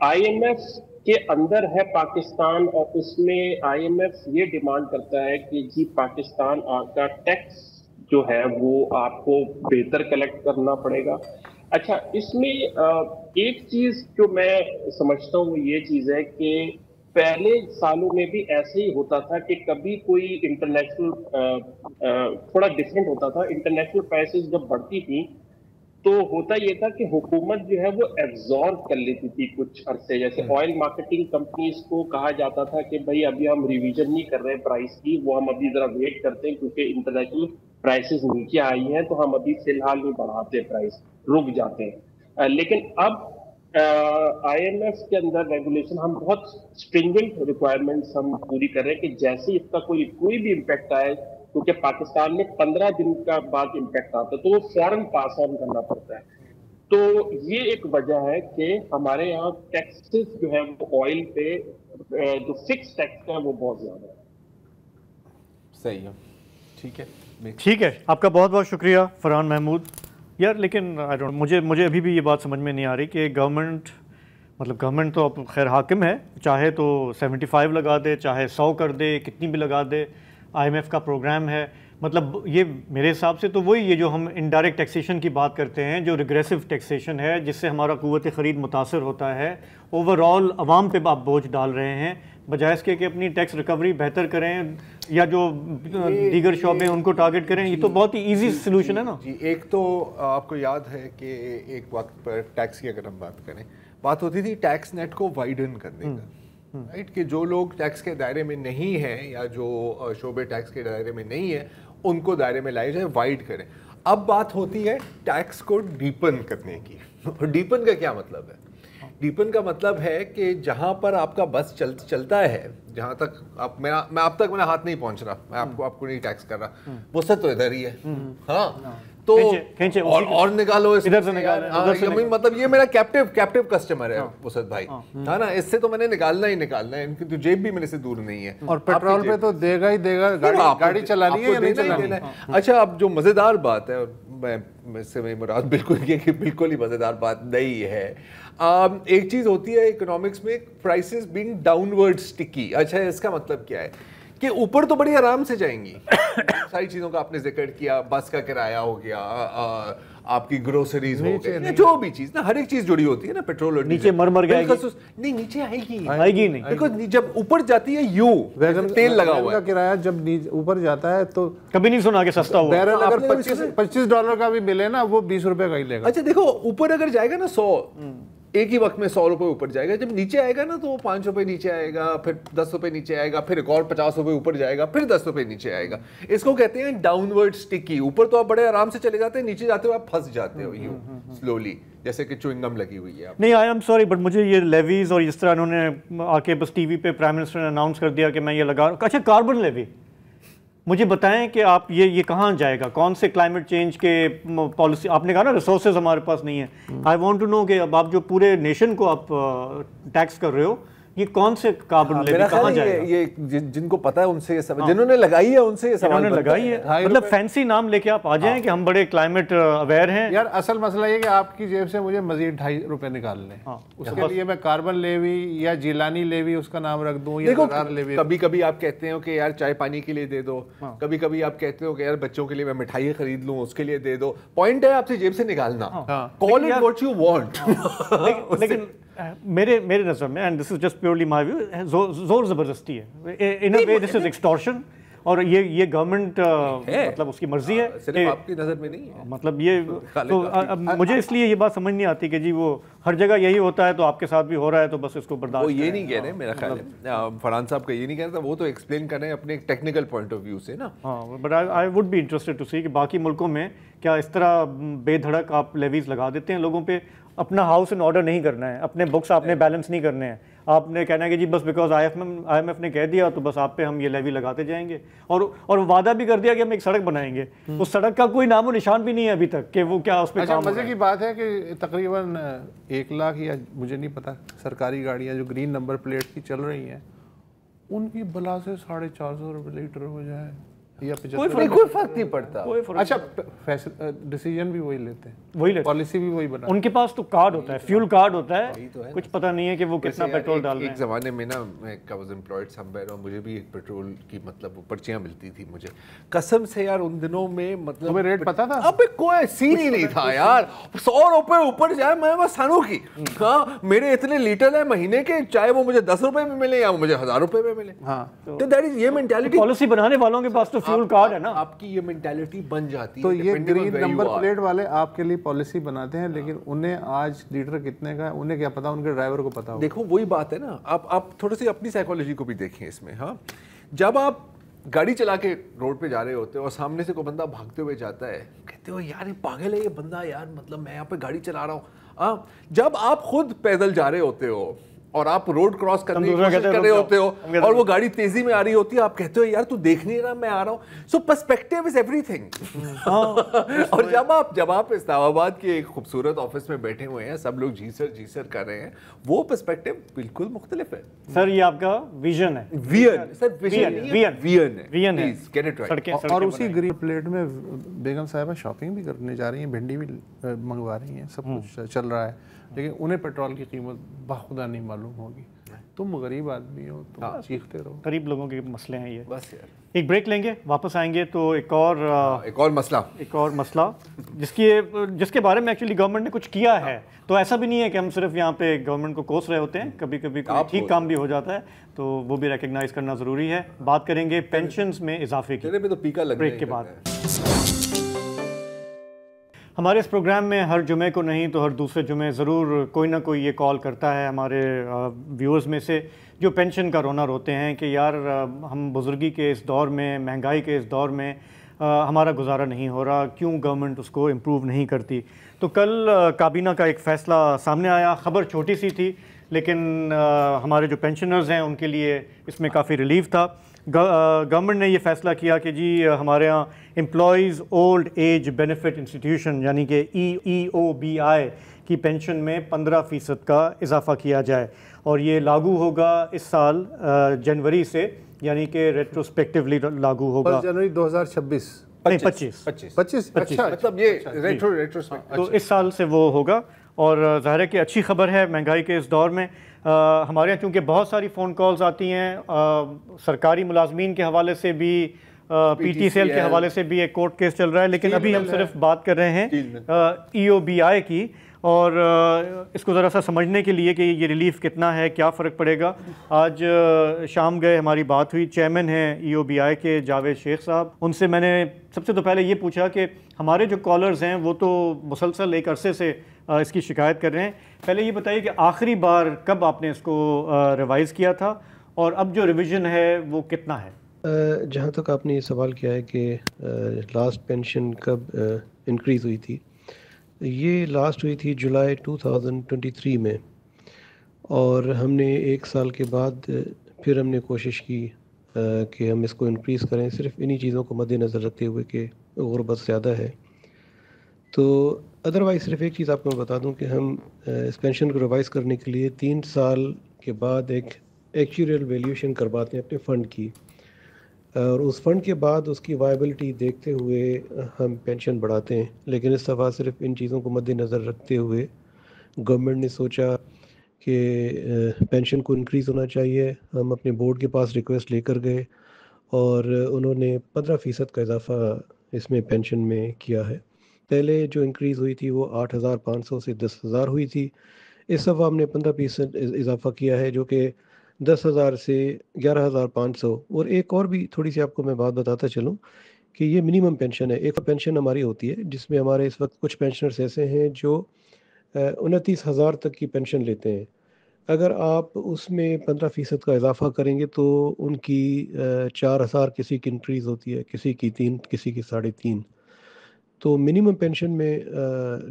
آئی ایم ایف کے اندر ہے پاکستان، اور اس میں آئی ایم ایف یہ ڈیمانڈ کرتا ہے کہ جی پاکستان کا ٹیکس جو ہے وہ آپ کو بہتر کلیکٹ کرنا پڑے گا. اچھا، اس میں ایک چیز جو میں سمجھتا ہوں وہ یہ چیز ہے کہ پہلے سالوں میں بھی ایسے ہی ہوتا تھا کہ کبھی کوئی انٹرنیشنل تھوڑا ڈفرینٹ ہوتا تھا. انٹرنیشنل پرائسز جب بڑھتی تھیں تو ہوتا یہ تھا کہ حکومت جو ہے وہ ایبزارب کر لیتی تھی کچھ عرصے. جیسے آئل مارکیٹنگ کمپنیز کو کہا جاتا تھا کہ بھائی ابھی ہم ریویژن نہیں کر رہے پرائس کی، وہ ہم ابھی ذرا ویٹ کرتے ہیں کیونکہ انٹرنیشنل پرائسز نیچے آئی ہیں تو ہم ابھی فی الحال نہیں بڑھاتے پرائس، رک جاتے ہیں. لیکن اب آئی ایم ایف کے اندر ریگولیشن ہم بہت اسٹرنجنٹ ریکوائرمنٹس ہم پوری کر رہے ہیں کہ جیسے ہی اس کا کوئی بھی امپیکٹ آئے، کیونکہ پاکستان میں 15 دن کا بعد امپیکٹ آتا ہے تو وہ فوراً پاس آن کرنا پڑتا ہے. تو یہ ایک وجہ ہے کہ ہمارے یہاں ٹیکسز جو ہے وہ آئل پہ جو فکس ٹیکس ہے وہ بہت زیادہ ہے. صحیح ہے، ٹھیک ہے. آپ کا بہت بہت شکریہ فرحان محمود. یار لیکن مجھے ابھی بھی یہ بات سمجھ میں نہیں آ رہی کہ گورنمنٹ تو اب خیر حاکم ہے، چاہے تو 75 لگا دے، چاہے 100 کر دے، کتنی بھی لگا دے. آئی ایم ایف کا پروگرام ہے، مطلب یہ میرے حساب سے تو وہی یہ جو ہم انڈائریکٹ ٹیکسیشن کی بات کرتے ہیں، جو ریگریسو ٹیکسیشن ہے جس سے ہمارا قوت خرید متاثر ہوتا ہے، اوور آل عوام پہ آپ بوجھ ڈال رہے ہیں بجائے اس کے کہ اپنی ٹیکس ریکوری بہتر کریں یا جو دیگر شعبے ان کو ٹارگٹ کریں. یہ تو بہت ہی ایزی سلوشن ہے نا. جی، ایک تو آپ کو یاد ہے کہ ایک وقت پر ٹیکس کی اگر ہم بات کریں، بات ہوتی تھی ٹیکس نیٹ کو وائڈن کرنے کا، رائٹ، کہ جو لوگ ٹیکس کے دائرے میں نہیں ہیں یا جو شعبے ٹیکس کے دائرے میں نہیں ہیں ان کو دائرے میں لائے جائیں، وائڈ کریں. اب بات ہوتی ہے ٹیکس کو ڈیپن کرنے کی. اور ڈیپن کا کیا مطلب ہے؟ ڈیپن کا مطلب ہے کہ جہاں پر آپ کا بس چلتا ہے، جہاں تک میں اب تک میرا ہاتھ نہیں پہنچ رہا، میں آپ کو نہیں ٹیکس کر رہا، وہ سب تو ادھر ہی ہے. ہاں تو اور نکالو ادھر سے نکالو، مطلب یہ میرا کیپٹیو کسٹمر ہے وسعت بھائی، ہے نا، اس سے تو میں نے نکالنا ہی نکالنا ہے، ان کی تو جیب بھی میرے سے دور نہیں ہے. اور پیٹرول پہ تو دے گا ہی دے گا، گاڑی چلانی ہے یا نہیں چلانی ہے. اچھا، اب جو مزیدار بات ہے، اس سے میں مراد بالکل یہ کہ بالکل ہی مزیدار بات نہیں ہے. ایک چیز ہوتی ہے اکنامکس میں، prices being down word sticky. اچھا، اس کا مطلب کیا ہے کہ اوپر تو بڑی آرام سے جائیں گی، ساری چیزوں کا آپ نے ذکر کیا، بس کا کرایہ ہو گیا، آپ کی گروسریز ہو گئی، جو بھی چیز نا، ہر ایک چیز جڑی ہوتی ہے نا، پیٹرول اور نیچے مر گیا نہیں، نیچے آئے گی نہیں، بیکاز جب اوپر جاتی ہے تیل لگا ہوا ہے، کرایہ جب اوپر جاتا ہے تو کبھی نہیں سنا کہ سستا ہوا. بیرل اگر $25 کا بھی ملے نا وہ $20 کا ہی لے گا. اچھا دیکھو، اوپر اگر جائے گا نا 100 ایک ہی وقت میں $100 اوپر جائے گا، جب نیچے آئے گا نا تو وہ $5 نیچے آئے گا، پھر $10 نیچے آئے گا، پھر ایک اور $50 اوپر جائے گا، پھر $10 نیچے آئے گا. اس کو کہتے ہیں ڈاؤن ورڈ اسٹکی. اوپر تو آپ بڑے آرام سے چلے جاتے ہیں، نیچے جاتے ہوئے آپ پھنس جاتے ہو یوں سلولی، جیسے کہ چوئنگم لگی ہوئی ہے. نہیں، آئی ایم سوری بٹ مجھے یہ لیویز اور اس طرح انہوں نے آ کے بس ٹی وی پہ پرائم منسٹر نے اناؤنس کر دیا کہ میں یہ لگا. اچھا، کاربن لیوی مجھے بتائیں کہ آپ یہ کہاں جائے گا، کون سے کلائمیٹ چینج کے پالیسی؟ آپ نے کہا نا ریسورسز ہمارے پاس نہیں ہیں. آئی وانٹ ٹو نو کہ اب آپ جو پورے نیشن کو آپ ٹیکس کر رہے ہو، یہ کون سے کاربن لیوی کہاں جائے گا؟ یہ جن کو پتا ہے ان سے یہ سوال، جنہوں نے لگائی ہے ان سے یہ سوال لگائی ہے. مطلب فینسی نام لے کے آپ آ جائیں کہ ہم بڑے کلائمیٹ اویئر ہیں. یار اصل مسئلہ یہ کہ آپ کی جیب سے مجھے مزید $2.5 نکالنے، اس کے لیے میں کاربن لیوی یا جیلانی لیوی اس کا نام رکھ دوں یا زرار لیوی. کبھی کبھی آپ کہتے ہو کہ یار چائے پانی کے لیے دے دو، کبھی کبھی آپ کہتے ہو کہ یار بچوں کے لیے میں مٹھائی خرید لوں اس کے لیے دے دو. پوائنٹ ہے آپ سے جیب سے نکالنا. Call it what you want. لیکن میرے نظر میں، and this is just purely my view, زور زبردستی ہے. ان اے وے دس از ایکسٹورشن، اور یہ گورنمنٹ مطلب اس کی مرضی ہے، صرف آپ کی نظر میں نہیں ہے. مطلب یہ تو مجھے اس لیے یہ بات سمجھ نہیں آتی کہ جی وہ ہر جگہ یہی ہوتا ہے تو آپ کے ساتھ بھی ہو رہا ہے تو بس اس کو برداشت. وہ یہ نہیں کہہ رہے، میرا خیال ہے فرحان صاحب کا یہ نہیں کہتا، وہ تو ایکسپلین کر رہے ہیں اپنے ایک ٹیکنیکل پوائنٹ آف ویو سے نا. ہاں، but I would be interested to see کہ باقی ملکوں میں کیا اس طرح بے دھڑک آپ لیویز لگا دیتے ہیں لوگوں پہ. اپنا ہاؤس ان آرڈر نہیں کرنا ہے، اپنے بکس آپ نے بیلنس نہیں کرنے ہیں، آپ نے کہنا ہے کہ جی بس بیکاز آئی ایم ایف نے کہہ دیا تو بس آپ پہ ہم یہ لیوی لگاتے جائیں گے, اور وعدہ بھی کر دیا کہ ہم ایک سڑک بنائیں گے. اس سڑک کا کوئی نام و نشان بھی نہیں ہے ابھی تک کہ وہ کیا اس پہ کام. مزے کی بات ہے کہ تقریباً 1 لاکھ یا مجھے نہیں پتا سرکاری گاڑیاں جو گرین نمبر پلیٹ کی چل رہی ہیں ان کی بلا سے 450 روپے لیٹر ہو جائے یا 75. کوئی فرق نہیں پڑتا. اچھا ڈیسیجن بھی وہی لیتے ہیں, وہی لیتے پالیسی بھی وہی بنا. ان کے پاس تو کارڈ ہوتا ہے, فیول کارڈ ہوتا ہے, کچھ پتہ نہیں ہے کہ وہ کتنا پیٹرول ڈال رہے ہیں. ایک زمانے میں نا میں واز امپلائڈ سمویئر اور مجھے بھی ایک پیٹرول کی مطلب پرچیاں ملتی تھی مجھے قسم سے یار. ان دنوں میں مطلب تمہیں ریٹ پتا تھا؟ ابے کوئی سین ہی نہیں تھا یار. 100 روپے اوپر جائے میں بس سانو کی ہاں میرے اتنے لیٹر ہیں مہینے کے, چاہے وہ مجھے 10 روپے میں ملے یا مجھے 1000 روپے میں ملے. ہاں تو دیٹ از یہ مینٹیلٹی پالیسی بنانے والوں کے پاس تو فیول کارڈ ہے نا. آپ کی یہ مینٹیلٹی بن جاتی ہے. تو یہ گرین نمبر پلیٹ والے آپ کے لیے پالیسی بناتے ہیں لیکن انہیں آج لیٹر کتنے کا ہے انہیں کیا پتا, ان کے ڈرائیور کو پتا ہو. دیکھو وہی بات ہے نا, آپ تھوڑی سی اپنی سائیکالوجی کو بھی دیکھیں اس میں. ہاں جب آپ گاڑی چلا کے روڈ پہ جا رہے ہوتے ہو اور سامنے سے کوئی بندہ بھاگتے ہوئے جاتا ہے, کہتے ہو یار یہ پاگل ہے یہ بندہ یار, مطلب میں یہاں پہ گاڑی چلا رہا ہوں. جب آپ خود پیدل جا رہے ہوتے ہو اور آپ روڈ کراس کرنے کی کوشش کر رہے ہوتے ہو اور وہ گاڑی تیزی میں آ رہی ہوتی ہے, آپ کہتے ہو یار تو دیکھ نہیں رہا میں آ رہا ہوں. سو پرسپیکٹیو از ایوری تھنگ. اور جب آپ اسلام آباد کے ایک خوبصورت آفس میں بیٹھے ہوئے ہیں, سب لوگ جی سر کر رہے ہیں, وہ پرسپیکٹیو بالکل مختلف ہے. سر یہ آپ کا ویژن ہے. اور اسی گرین پلیٹ میں بیگم صاحبہ شاپنگ بھی کرنے جا رہی ہیں, بھنڈی بھی منگوا رہی ہیں, سب کچھ چل رہا ہے, لیکن انہیں پیٹرول کی قیمت بخدا نہیں معلوم ہوگی. تم غریب آدمی ہو تو چیختے رہو. غریب لوگوں کے مسئلے ہیں یہ. بس یار ایک بریک لیں گے, واپس آئیں گے تو ایک اور مسئلہ جس کے بارے میں ایکچولی گورنمنٹ نے کچھ کیا ہے. تو ایسا بھی نہیں ہے کہ ہم صرف یہاں پہ گورنمنٹ کو کوس رہے ہوتے ہیں, کبھی کبھی ٹھیک کام بھی ہو جاتا ہے, تو وہ بھی ریکگنائز کرنا ضروری ہے. بات کریں گے پینشنز میں اضافے کی بریک کے بعد. ہمارے اس پروگرام میں ہر جمعے کو نہیں تو ہر دوسرے جمعے ضرور کوئی نہ کوئی یہ کال کرتا ہے ہمارے ویورز میں سے جو پینشن کا رونا روتے ہیں کہ یار ہم بزرگی کے اس دور میں, مہنگائی کے اس دور میں ہمارا گزارا نہیں ہو رہا, کیوں گورنمنٹ اس کو امپروو نہیں کرتی. تو کل کابینہ کا ایک فیصلہ سامنے آیا, خبر چھوٹی سی تھی لیکن ہمارے جو پینشنرز ہیں ان کے لیے اس میں کافی ریلیف تھا. گورنمنٹ نے یہ فیصلہ کیا کہ جی ہمارے ہاں employees old age benefit institution یعنی کہ EOBI کی پینشن میں 15% کا اضافہ کیا جائے, اور یہ لاگو ہوگا اس سال جنوری سے, یعنی کہ ریٹروسپیکٹیولی لاگو ہوگا جنوری 2026 نہیں 25 مطلب یہ تو اس سال سے وہ ہوگا. اور ظاہر ہے کہ اچھی خبر ہے مہنگائی کے اس دور میں. ہمارے یہاں چونکہ بہت ساری فون کالز آتی ہیں, سرکاری ملازمین کے حوالے سے بھی, PTCL کے حوالے سے بھی ایک کورٹ کیس چل رہا ہے, لیکن ابھی ہم صرف بات کر رہے ہیں EOBI کی, اور اس کو ذرا سا سمجھنے کے لیے کہ یہ ریلیف کتنا ہے, کیا فرق پڑے گا. آج شام گئے ہماری بات ہوئی, چیئرمین ہیں EOBI کے جاوید شیخ صاحب, ان سے میں نے سب سے تو پہلے یہ پوچھا کہ ہمارے جو کالرز ہیں وہ تو مسلسل ایک عرصے سے اس کی شکایت کر رہے ہیں, پہلے یہ بتائیے کہ آخری بار کب آپ نے اس کو ریوائز کیا تھا اور اب جو ریویژن ہے وہ کتنا ہے؟ جہاں تک آپ نے یہ سوال کیا ہے کہ لاسٹ پینشن کب انکریز ہوئی تھی, یہ لاسٹ ہوئی تھی جولائی 2023 میں, اور ہم نے 1 سال کے بعد پھر ہم نے کوشش کی کہ ہم اس کو انکریز کریں, صرف انہی چیزوں کو مد نظر رکھتے ہوئے کہ غربت زیادہ ہے. تو ادروائز صرف ایک چیز آپ کو میں بتا دوں کہ ہم اس پینشن کو ریوائز کرنے کے لیے 3 سال کے بعد ایک ایکچوریل ویلیوشن کرواتے ہیں اپنے فنڈ کی, اور اس فنڈ کے بعد اس کی وائبلٹی دیکھتے ہوئے ہم پینشن بڑھاتے ہیں. لیکن اس دفعہ صرف ان چیزوں کو مد نظر رکھتے ہوئے گورنمنٹ نے سوچا کہ پینشن کو انکریز ہونا چاہیے. ہم اپنے بورڈ کے پاس ریکویسٹ لے کر گئے اور انہوں نے 15% کا اضافہ اس میں پینشن میں کیا ہے. پہلے جو انکریز ہوئی تھی وہ 8,500 سے 10,000 ہوئی تھی. اس دفعہ ہم نے 15% اضافہ کیا ہے جو کہ 10,000 سے 11,500. اور ایک اور بھی تھوڑی سی آپ کو میں بات بتاتا چلوں کہ یہ منیمم پینشن ہے. ایک پینشن ہماری ہوتی ہے جس میں ہمارے اس وقت کچھ پینشنرز ایسے ہیں جو 29,000 تک کی پینشن لیتے ہیں. اگر آپ اس میں 15% کا اضافہ کریں گے تو ان کی 4,000 کسی کی انکریز ہوتی ہے, کسی کی 3, کسی کی 3.5. تو منیمم پینشن میں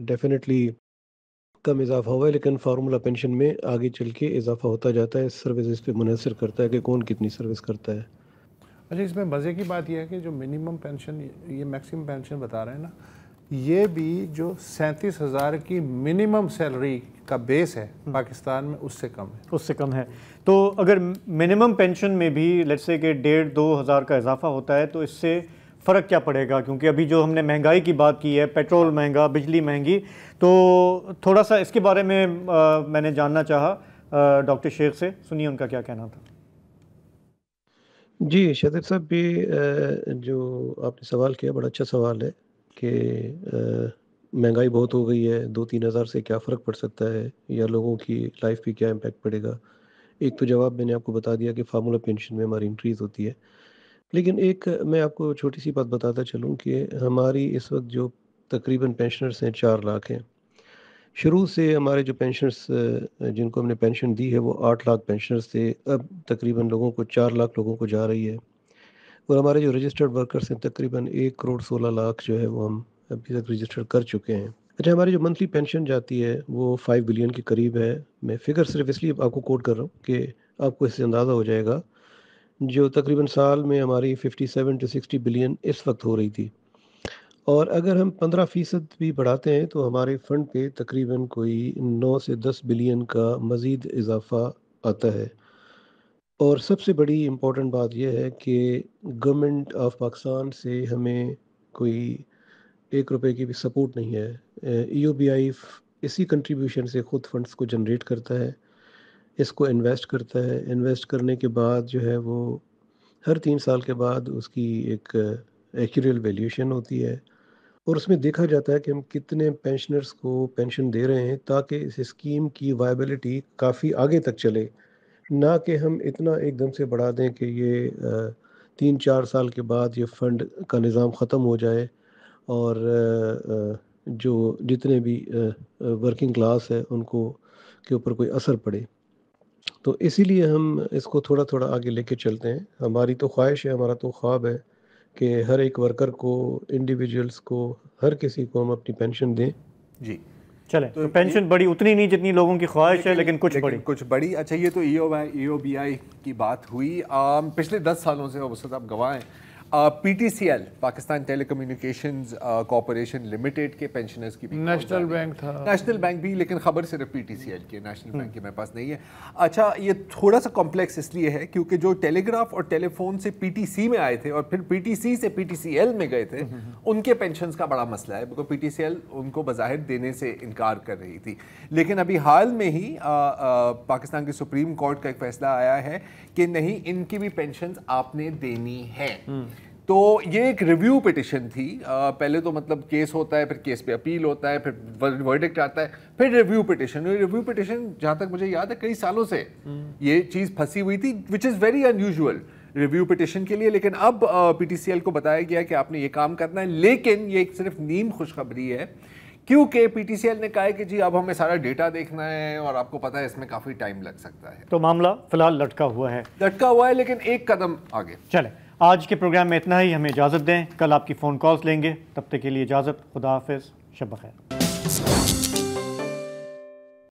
ڈیفینیٹلی کم اضافہ ہوا ہے، لیکن فارمولا پینشن میں آگے چل کے اضافہ ہوتا جاتا ہے، سروسز پہ منحصر کرتا ہے کہ کون کتنی سروس کرتا ہے۔ اچھا، اس میں مزے کی بات یہ ہے کہ جو منیمم پینشن، یہ میکسیمم پینشن بتا رہے ہیں نا، یہ بھی جو 37,000 کی منیمم سیلری کا بیس ہے پاکستان میں، اس سے کم ہے، اس سے کم ہے۔ تو اگر منیمم پینشن میں بھی لیٹس سے کہ 1,500-2 ہزار کا اضافہ ہوتا ہے تو اس سے فرق کیا پڑے گا؟ کیونکہ ابھی جو ہم نے مہنگائی کی بات کی ہے، پیٹرول مہنگا، بجلی مہنگی، تو تھوڑا سا اس کے بارے میں میں نے جاننا چاہا ڈاکٹر شیخ سے، سنیے ان کا کیا کہنا تھا۔ جی شادب صاحب، بھی جو آپ نے سوال کیا بڑا اچھا سوال ہے کہ مہنگائی بہت ہو گئی ہے، 2-3 ہزار سے کیا فرق پڑ سکتا ہے یا لوگوں کی لائف پہ کیا امپیکٹ پڑے گا۔ ایک تو جواب میں نے آپ کو بتا دیا کہ فارمولا پینشن میں ہماری انکریز ہوتی ہے، لیکن ایک میں آپ کو چھوٹی سی بات بتاتا چلوں کہ ہماری اس وقت جو تقریباً پینشنرس ہیں 4 لاکھ ہیں۔ شروع سے ہمارے جو پینشنرس جن کو ہم نے پینشن دی ہے وہ 8 لاکھ پینشنرس تھے، اب تقریباً لوگوں کو 4 لاکھ لوگوں کو جا رہی ہے، اور ہمارے جو رجسٹرڈ ورکرس ہیں تقریباً 1,16,00,000 جو ہے وہ ہم ابھی تک رجسٹر کر چکے ہیں۔ اچھا، ہماری جو منتھلی پینشن جاتی ہے وہ 5 بلین کے قریب ہے۔ میں فگر صرف اس لیے آپ کو کوٹ کر رہا ہوں کہ آپ کو اس سے اندازہ ہو جائے گا، جو تقریباً سال میں ہماری 57 to 60 بلین اس وقت ہو رہی تھی، اور اگر ہم 15% بھی بڑھاتے ہیں تو ہمارے فنڈ پہ تقریباً کوئی 9 سے 10 بلین کا مزید اضافہ آتا ہے۔ اور سب سے بڑی امپورٹنٹ بات یہ ہے کہ گورنمنٹ آف پاکستان سے ہمیں کوئی 1 روپے کی بھی سپورٹ نہیں ہے۔ ای او بی آئی اسی کنٹریبیوشن سے خود فنڈز کو جنریٹ کرتا ہے، اس کو انویسٹ کرتا ہے، انویسٹ کرنے کے بعد جو ہے وہ ہر 3 سال کے بعد اس کی ایک ایکوریل ویلیوشن ہوتی ہے، اور اس میں دیکھا جاتا ہے کہ ہم کتنے پینشنرز کو پینشن دے رہے ہیں تاکہ اس اسکیم کی وائبلٹی کافی آگے تک چلے، نہ کہ ہم اتنا ایک دم سے بڑھا دیں کہ یہ 3-4 سال کے بعد یہ فنڈ کا نظام ختم ہو جائے اور جو جتنے بھی ورکنگ کلاس ہے ان کو کے اوپر کوئی اثر پڑے۔ تو اسی لیے ہم اس کو تھوڑا تھوڑا آگے لے کے چلتے ہیں۔ ہماری تو خواہش ہے، ہمارا تو خواب ہے کہ ہر ایک ورکر کو، انڈیویجولس کو، ہر کسی کو ہم اپنی پینشن دیں۔ جی چلیں، تو پینشن بڑی اتنی نہیں جتنی لوگوں کی خواہش ہے، لیکن کچھ بڑی۔ اچھا، یہ تو ای او بی آئی کی بات ہوئی۔ پچھلے 10 سالوں سے اس وقت آپ گواہ ہیں، P T C L Pakistan telecommunications corporation limited کے پینشنرز کی بھی، نیشنل بینک تھا، نیشنل بینک بھی، لیکن خبر صرف پی ٹی سی ایل کی، نیشنل بینک کی میرے پاس نہیں ہے۔ اچھا، یہ تھوڑا سا کمپلیکس اس لیے ہے کیونکہ جو ٹیلی گراف اور ٹیلی فون سے پی ٹی سی میں آئے تھے اور پھر پی ٹی سی سے پی ٹی سی ایل میں گئے تھے، ان کے پینشنز کا بڑا مسئلہ ہے، کیونکہ پی ٹی سی ایل ان کو بظاہر دینے سے انکار کر رہی تھی، لیکن ابھی حال میں ہی پاکستان کی سپریم کورٹ کا ایک فیصلہ آیا ہے کہ نہیں، ان کی بھی پینشنز آپ نے دینی ہے۔ تو یہ ایک ریویو پٹیشن تھی، پہلے تو مطلب کیس ہوتا ہے، پھر کیس پہ اپیل ہوتا ہے، پھر ورڈکٹ آتا ہے، پھر ریویو پٹیشن۔ ریویو پٹیشن جہاں تک مجھے یاد ہے کئی سالوں سے یہ چیز پھنسی ہوئی تھی، which is very unusual review petition کے لیے، لیکن اب پی ٹی سی ایل کو بتایا گیا کہ آپ نے یہ کام کرنا ہے، لیکن یہ ایک صرف نیم خوشخبری ہے، کیونکہ پی ٹی سی ایل نے کہا ہے کہ جی اب ہمیں سارا ڈیٹا دیکھنا ہے اور آپ کو پتا ہے اس میں کافی ٹائم لگ سکتا ہے۔ تو معاملہ فی الحال لٹکا ہوا ہے، لیکن ایک قدم آگے۔ چلیں، آج کے پروگرام میں اتنا ہی، ہمیں اجازت دیں، کل آپ کی فون کالز لیں گے، تب تک کے لیے اجازت، خدا حافظ، شب بخیر۔